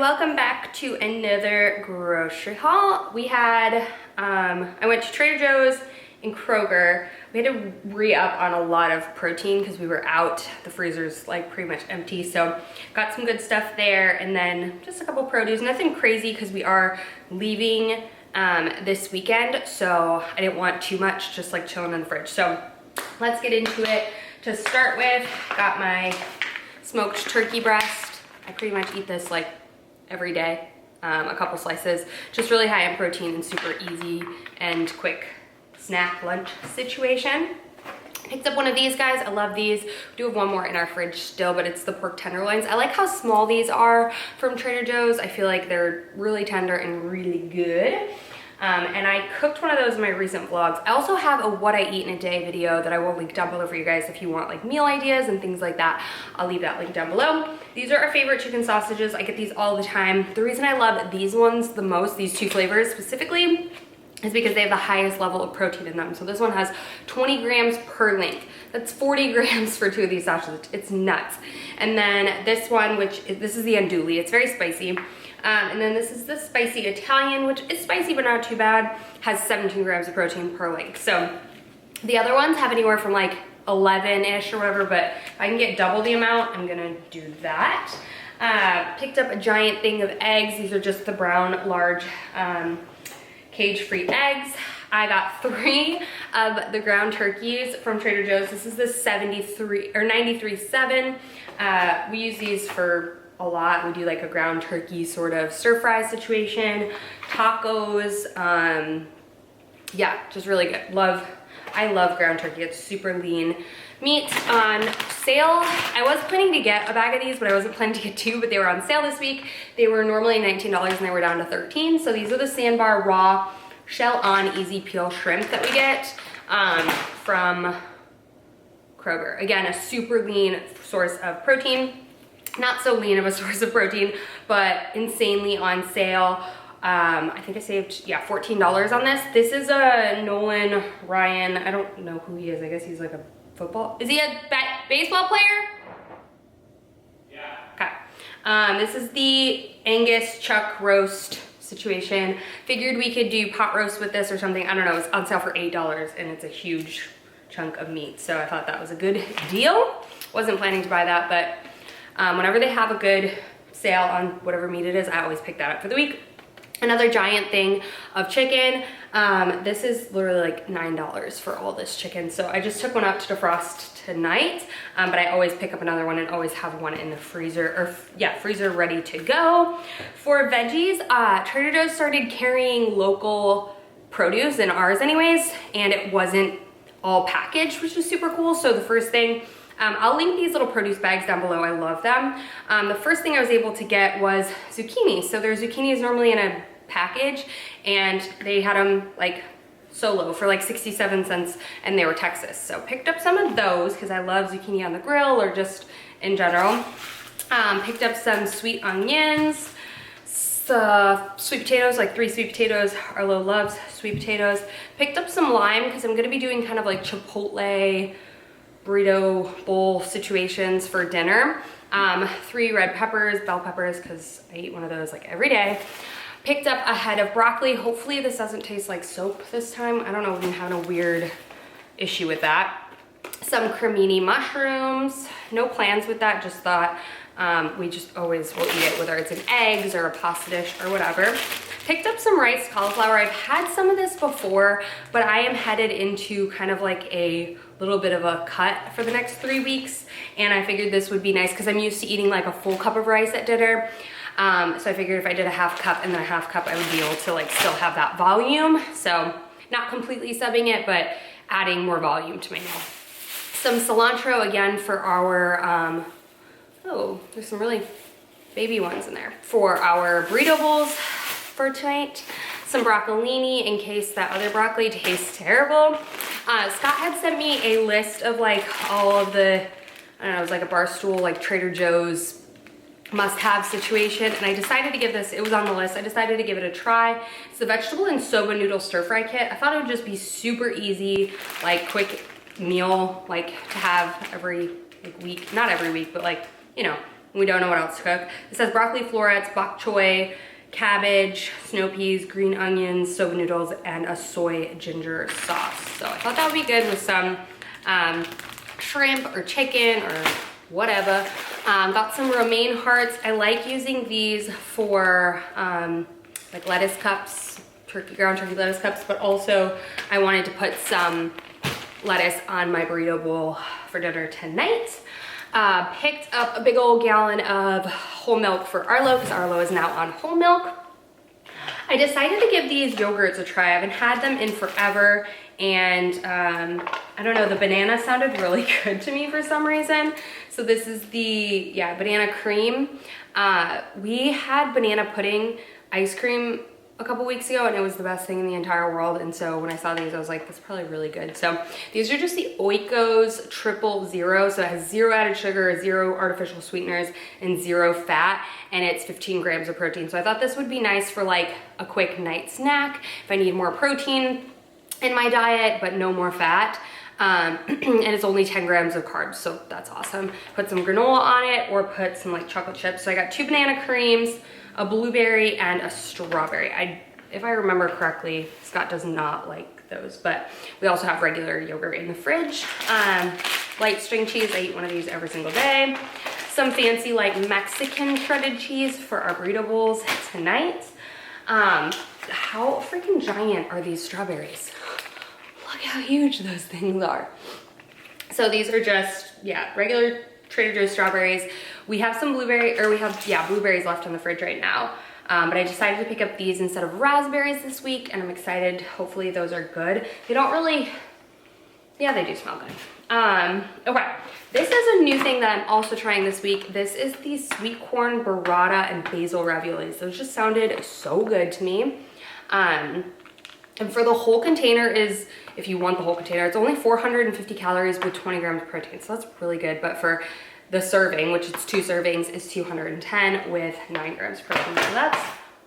welcome back to another grocery haul. We had, I went to Trader Joe's and Kroger. We had to re-up on a lot of protein because we were out. The freezer's like pretty much empty, so got some good stuff there, and then just a couple produce. Nothing crazy because we are leaving this weekend, so I didn't want too much, just like chilling in the fridge. So let's get into it. To start with, got my smoked turkey breast. I pretty much eat this like every day, a couple slices. Just really high in protein and super easy and quick snack lunch situation. Picked up one of these guys. I love these. We do have one more in our fridge still, but it's the pork tenderloins. I like how small these are from Trader Joe's. I feel like they're really tender and really good. And I cooked one of those in my recent vlogs. I also have a what I eat in a day video that I will link down below for you guys if you want like meal ideas and things like that. I'll leave that link down below. These are our favorite chicken sausages. I get these all the time. The reason I love these ones the most, these two flavors specifically, is because they have the highest level of protein in them. So this one has 20 grams per link. That's 40 grams for two of these sausages. It's nuts. And then this one, this is the andouille. It's very spicy. And then this is the spicy Italian, which is spicy but not too bad, has 17 grams of protein per link. So the other ones have anywhere from like 11-ish or whatever, but if I can get double the amount, I'm gonna do that. Picked up a giant thing of eggs. These are just the brown, large, cage-free eggs. I got 3 of the ground turkeys from Trader Joe's. This is the 93.7. We use these for a lot. We do like a ground turkey sort of stir fry situation, tacos. Yeah, just really good. I love ground turkey. It's super lean meat. On sale, I was planning to get a bag of these, but I wasn't planning to get 2, but they were on sale this week. They were normally $19 and they were down to $13. So these are the Sandbar raw shell on easy peel shrimp that we get from Kroger. Again, a super lean source of protein. Not so lean of a source of protein, but insanely on sale. I think I saved, yeah, $14 on this. This is a Nolan Ryan. I don't know who he is. I guess he's like a football. Is he a baseball player? Yeah. Okay. This is the Angus chuck roast situation. Figured we could do pot roast with this or something. I don't know. It's on sale for $8 and it's a huge chunk of meat. So I thought that was a good deal. Wasn't planning to buy that, but whenever they have a good sale on whatever meat it is, I always pick that up for the week. Another giant thing of chicken. This is literally like $9 for all this chicken. So I just took one out to defrost tonight, but I always pick up another one and always have one in the freezer, or yeah, freezer ready to go. For veggies, Trader Joe's started carrying local produce in ours anyways, and it wasn't all packaged, which is super cool. So the first thing, I'll link these little produce bags down below. I love them. The first thing I was able to get was zucchini. So their zucchini is normally in a package, and they had them like solo for like 67 cents, and they were Texas. So picked up some of those because I love zucchini on the grill or just in general. Picked up some sweet onions, sweet potatoes, like 3 sweet potatoes. Arlo loves sweet potatoes. Picked up some lime because I'm gonna be doing kind of like Chipotle burrito bowl situations for dinner. 3 red peppers, bell peppers, because I eat one of those like every day. Picked up a head of broccoli. Hopefully this doesn't taste like soap this time. I don't know, we've been having a weird issue with that. Some cremini mushrooms. No plans with that, just thought we just always will eat it, whether it's in eggs or a pasta dish or whatever. Picked up some riced cauliflower. I've had some of this before, but I am headed into kind of like a little bit of a cut for the next 3 weeks, and I figured this would be nice because I'm used to eating like a full cup of rice at dinner. So I figured if I did a half cup and then a half cup, I would be able to like still have that volume. So not completely subbing it, but adding more volume to my meal. Some cilantro again for our, oh, there's some really baby ones in there. For our burrito bowls for tonight. Some broccolini in case that other broccoli tastes terrible. Scott had sent me a list of like all of the, I don't know, it was like a Barstool, like Trader Joe's must-have situation, and I decided to give this, it was on the list, I decided to give it a try. It's the vegetable and soba noodle stir-fry kit. I thought it would just be super easy, like quick meal, like to have every like week, not every week, but like, you know, We don't know what else to cook. It says broccoli florets, bok choy, cabbage, snow peas, green onions, soba noodles, and a soy ginger sauce. So I thought that would be good with some shrimp or chicken or whatever. Got some romaine hearts. I like using these for like lettuce cups, ground turkey lettuce cups, but also I wanted to put some lettuce on my burrito bowl for dinner tonight. Picked up a big old gallon of whole milk for Arlo because Arlo is now on whole milk. I decided to give these yogurts a try. I haven't had them in forever, and I don't know, the banana sounded really good to me for some reason. So this is the, yeah, banana cream. We had banana pudding ice cream a couple weeks ago, and it was the best thing in the entire world. And so when I saw these, I was like, that's probably really good. So these are just the Oikos Triple Zero. So it has 0 added sugar, 0 artificial sweeteners, and 0 fat, and it's 15 grams of protein. So I thought this would be nice for like a quick night snack if I need more protein in my diet, but no more fat. And it's only 10 grams of carbs, so that's awesome. Put some granola on it or put some like chocolate chips. So I got 2 banana creams, a blueberry, and a strawberry. If I remember correctly, Scott does not like those, but we also have regular yogurt in the fridge. Light string cheese, I eat one of these every single day. Some fancy like Mexican shredded cheese for our burrito bowls tonight. How freaking giant are these strawberries? Look how huge those things are. So these are just, yeah, regular Trader Joe's strawberries. We have some blueberry, or we have, yeah, blueberries left in the fridge right now. But I decided to pick up these instead of raspberries this week, and I'm excited. Hopefully those are good. They don't really, yeah, they do smell good. Okay, this is a new thing that I'm also trying this week. This is the sweet corn burrata and basil raviolis. Those just sounded so good to me. And for the whole container is, if you want the whole container, it's only 450 calories with 20 grams of protein. So that's really good. But for the serving, which it's 2 servings, is 210 with 9 grams of protein. So that's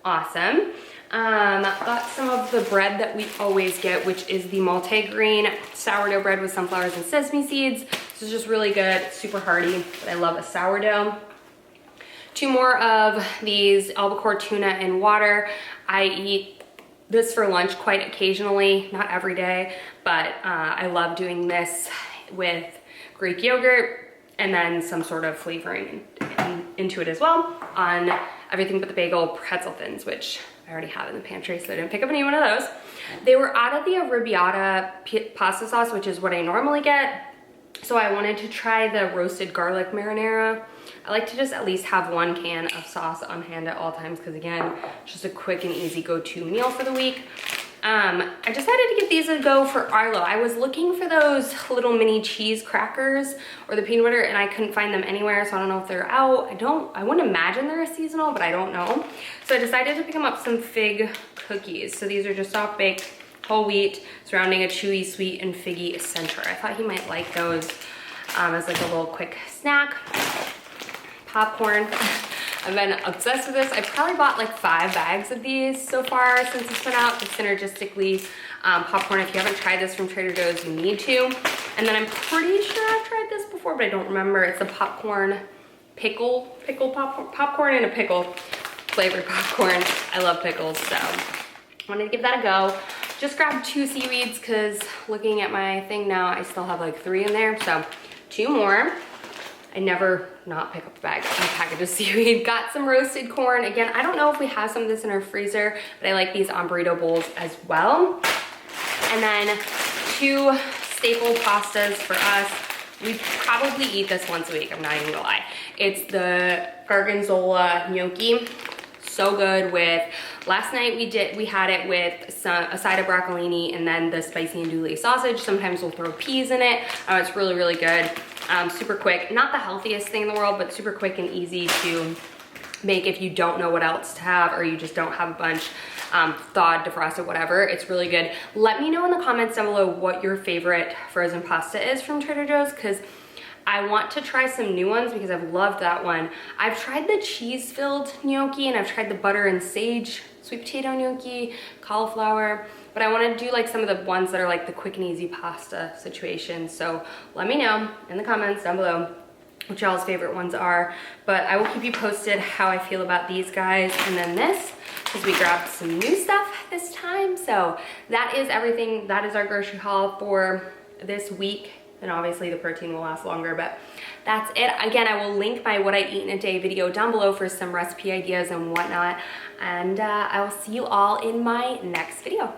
awesome. Got some of the bread that we always get, which is the multi-grain sourdough bread with sunflowers and sesame seeds. This is just really good, super hearty, but I love a sourdough. 2 more of these albacore tuna in water. I eat this for lunch quite occasionally, not every day, but I love doing this with Greek yogurt and then some sort of flavoring into it as well on everything but the bagel pretzel thins, which I already have in the pantry, so I didn't pick up any one of those. They were out of the arrabbiata pasta sauce, which is what I normally get. So I wanted to try the roasted garlic marinara. I like to just at least have 1 can of sauce on hand at all times because, again, it's just a quick and easy go-to meal for the week. I decided to give these a go for Arlo. I was looking for those little mini cheese crackers or the peanut butter, and I couldn't find them anywhere, so I don't know if they're out. I wouldn't imagine they're seasonal, but I don't know. So I decided to pick them up some fig cookies. So these are just soft-baked whole wheat surrounding a chewy, sweet, and figgy center. I thought he might like those as like a little quick snack. Popcorn. I've been obsessed with this. I probably bought like 5 bags of these so far since it's been out. The Synergistically popcorn. If you haven't tried this from Trader Joe's, you need to. And then I'm pretty sure I've tried this before, but I don't remember. It's a popcorn pickle popcorn and a pickle flavored popcorn. I love pickles, so I wanted to give that a go. Just grabbed 2 seaweeds because looking at my thing now, I still have like 3 in there, so 2 more. I never not pick up a package of seaweed. Got some roasted corn. Again, I don't know if we have some of this in our freezer, but I like these on burrito bowls as well. And then 2 staple pastas for us. We probably eat this once a week, I'm not even gonna lie. It's the Gorgonzola gnocchi. So good with, last night we had it with a side of broccolini and then the spicy andouille sausage. Sometimes we'll throw peas in it. It's really, really good. Super quick, not the healthiest thing in the world, but super quick and easy to make if you don't know what else to have or you just don't have a bunch thawed, defrosted, whatever. It's really good. Let me know in the comments down below what your favorite frozen pasta is from Trader Joe's, because I want to try some new ones because I've loved that one. I've tried the cheese-filled gnocchi and I've tried the butter and sage sweet potato gnocchi, cauliflower, but I want to do like some of the ones that are like the quick and easy pasta situation. So let me know in the comments down below what y'all's favorite ones are, but I will keep you posted how I feel about these guys. And then this, because we grabbed some new stuff this time. So that is everything. That is our grocery haul for this week. And obviously the protein will last longer, but that's it. Again, I will link my what I eat in a day video down below for some recipe ideas and whatnot. And I will see you all in my next video.